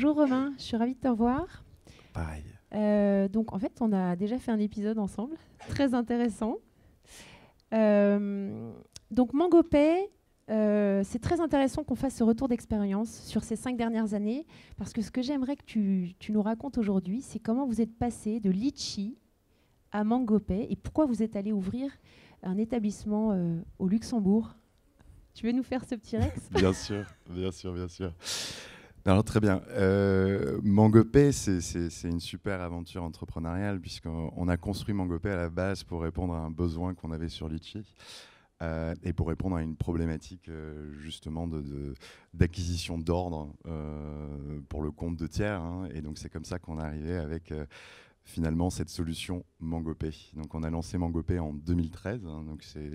Bonjour Romain, je suis ravie de te revoir. Pareil. Donc en fait, on a déjà fait un épisode ensemble, très intéressant. Donc MangoPay, c'est très intéressant qu'on fasse ce retour d'expérience sur ces 5 dernières années, parce que ce que j'aimerais que tu nous racontes aujourd'hui, c'est comment vous êtes passé de Litchi à MangoPay et pourquoi vous êtes allé ouvrir un établissement au Luxembourg. Tu veux nous faire ce petit Rex? Bien sûr, bien sûr, bien sûr. Alors très bien. MangoPay, c'est une super aventure entrepreneuriale puisqu'on a construit MangoPay à la base pour répondre à un besoin qu'on avait sur Litchi et pour répondre à une problématique justement d'acquisition d'ordre pour le compte de tiers. Hein. Et donc c'est comme ça qu'on est arrivé avec finalement cette solution MangoPay. Donc on a lancé MangoPay en 2013, hein, donc c'est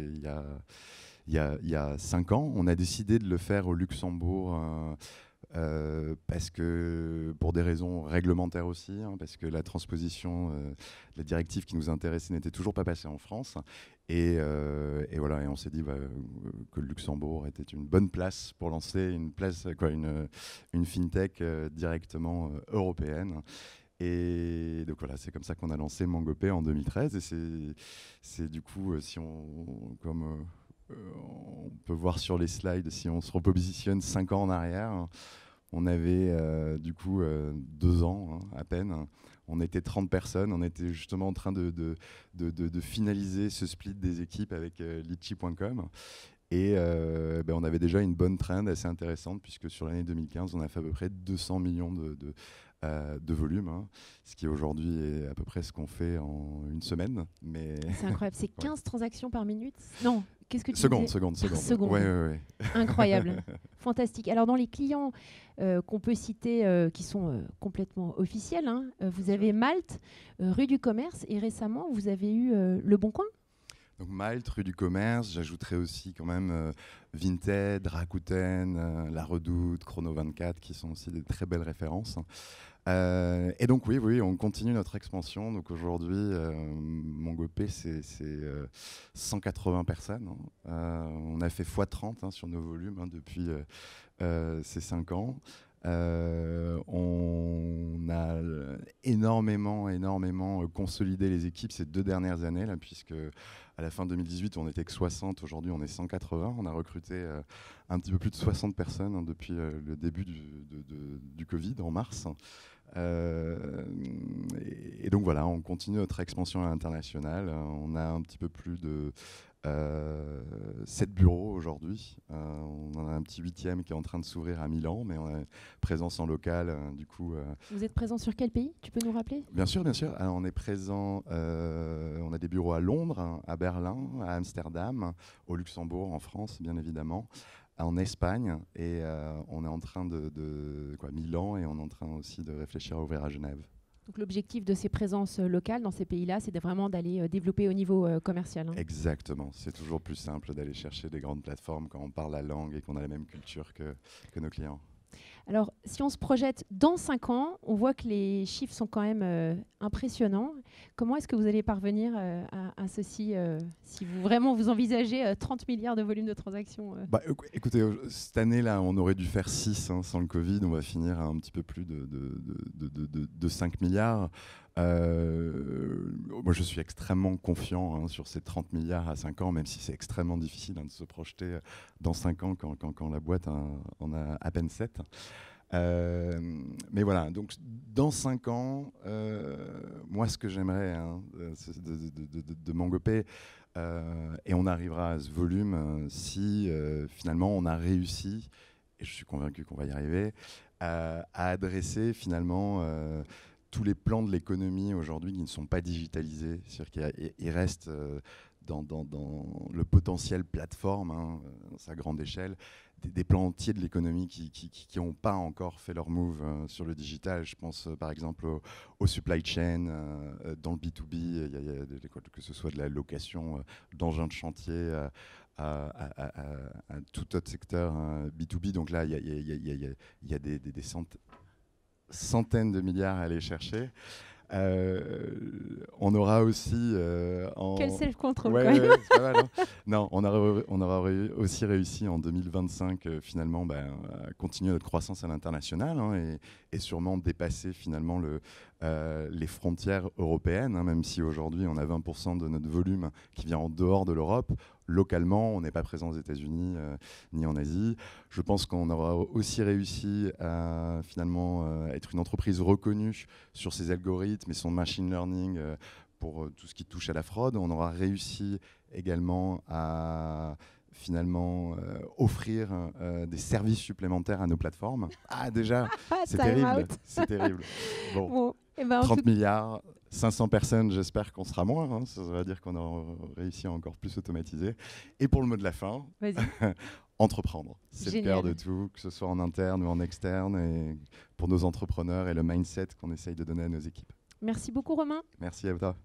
il y a 5 ans. On a décidé de le faire au Luxembourg. Parce que pour des raisons réglementaires aussi, hein, parce que la transposition de la directive qui nous intéressait n'était toujours pas passée en France. Et voilà, et on s'est dit que le Luxembourg était une bonne place pour lancer une fintech directement européenne. Et donc voilà, c'est comme ça qu'on a lancé MangoPay en 2013. Et c'est du coup, si on, comme on peut voir sur les slides, si on se repositionne 5 ans en arrière, on avait du coup 2 ans hein, à peine. On était 30 personnes. On était justement en train de finaliser ce split des équipes avec Litchi.com. Et on avait déjà une bonne trend assez intéressante puisque sur l'année 2015, on a fait à peu près 200 millions de volume, hein, ce qui aujourd'hui est à peu près ce qu'on fait en une semaine. Mais C'est incroyable, c'est 15 transactions par minute? Non, qu'est-ce que tu seconde. disais? Seconde. Seconde. Ouais. Incroyable, fantastique. Alors dans les clients qu'on peut citer, qui sont complètement officiels, hein, vous avez Malte, rue du Commerce, et récemment vous avez eu Le Bon Coin. Donc Malte, rue du Commerce, j'ajouterais aussi quand même Vinted, Rakuten, La Redoute, Chrono 24, qui sont aussi des très belles références. Et donc oui, on continue notre expansion. Donc aujourd'hui, MangoPay, c'est 180 personnes. Hein. On a fait x30 hein, sur nos volumes hein, depuis ces 5 ans. On a énormément consolidé les équipes ces 2 dernières années, là, puisque à la fin 2018, on n'était que 60. Aujourd'hui, on est 180. On a recruté un petit peu plus de 60 personnes hein, depuis le début du Covid, en mars. Et donc voilà, on continue notre expansion à l'international. On a un petit peu plus de 7 bureaux aujourd'hui. On en a un petit 8e qui est en train de s'ouvrir à Milan, mais on a présence en local. Du coup, Vous êtes présent sur quel pays? Tu peux nous rappeler? Bien sûr. Alors, on est présent, on a des bureaux à Londres, hein, à Berlin, à Amsterdam, au Luxembourg, en France, bien évidemment, en Espagne, et on est en train Milan, et on est en train aussi de réfléchir à ouvrir à Genève. Donc l'objectif de ces présences locales dans ces pays-là, c'est vraiment d'aller développer au niveau commercial. Hein. Exactement. C'est toujours plus simple d'aller chercher des grandes plateformes quand on parle la langue et qu'on a la même culture que nos clients. Alors, si on se projette dans 5 ans, on voit que les chiffres sont quand même impressionnants. Comment est-ce que vous allez parvenir à ceci si vous vraiment vous envisagez 30 milliards de volume de transactions Écoutez, cette année-là, on aurait dû faire 6 hein, sans le Covid. On va finir à un petit peu plus de 5 milliards. Moi, je suis extrêmement confiant hein, sur ces 30 milliards à 5 ans, même si c'est extrêmement difficile hein, de se projeter dans 5 ans quand la boîte en a à peine 7. Mais voilà, donc dans 5 ans, moi ce que j'aimerais hein, de MangoPay, et on arrivera à ce volume si finalement on a réussi, et je suis convaincu qu'on va y arriver, à adresser finalement tous les plans de l'économie aujourd'hui qui ne sont pas digitalisés. C'est-à-dire qu'il reste dans le potentiel plateforme, hein, dans sa grande échelle, des plans entiers de l'économie qui n'ont pas encore fait leur move sur le digital. Je pense par exemple au supply chain, dans le B2B, que ce soit de la location d'engins de chantier à tout autre secteur B2B. Donc là, il y a des centaines de milliards à aller chercher. On aura aussi Quel self-control ouais, quand même. ouais, c'est pas mal, hein. Non, on aura aussi réussi en 2025 finalement à continuer notre croissance à l'international, hein, et sûrement dépasser finalement les frontières européennes, hein, même si aujourd'hui on a 20% de notre volume qui vient en dehors de l'Europe. Localement, on n'est pas présent aux États-Unis ni en Asie. Je pense qu'on aura aussi réussi à finalement être une entreprise reconnue sur ses algorithmes et son machine learning pour tout ce qui touche à la fraude. On aura réussi également à finalement offrir des services supplémentaires à nos plateformes. Ah déjà, c'est Time terrible, out. c'est terrible. Bon, Bon, eh ben, en 30 tout- milliards, 500 personnes, j'espère qu'on sera moins, hein. Ça veut dire qu'on aura réussi à encore plus automatiser. Et pour le mot de la fin, Vas-y. entreprendre. C'est le cœur Génial. de tout, que ce soit en interne ou en externe, et pour nos entrepreneurs et le mindset qu'on essaye de donner à nos équipes. Merci beaucoup, Romain. Merci à toi.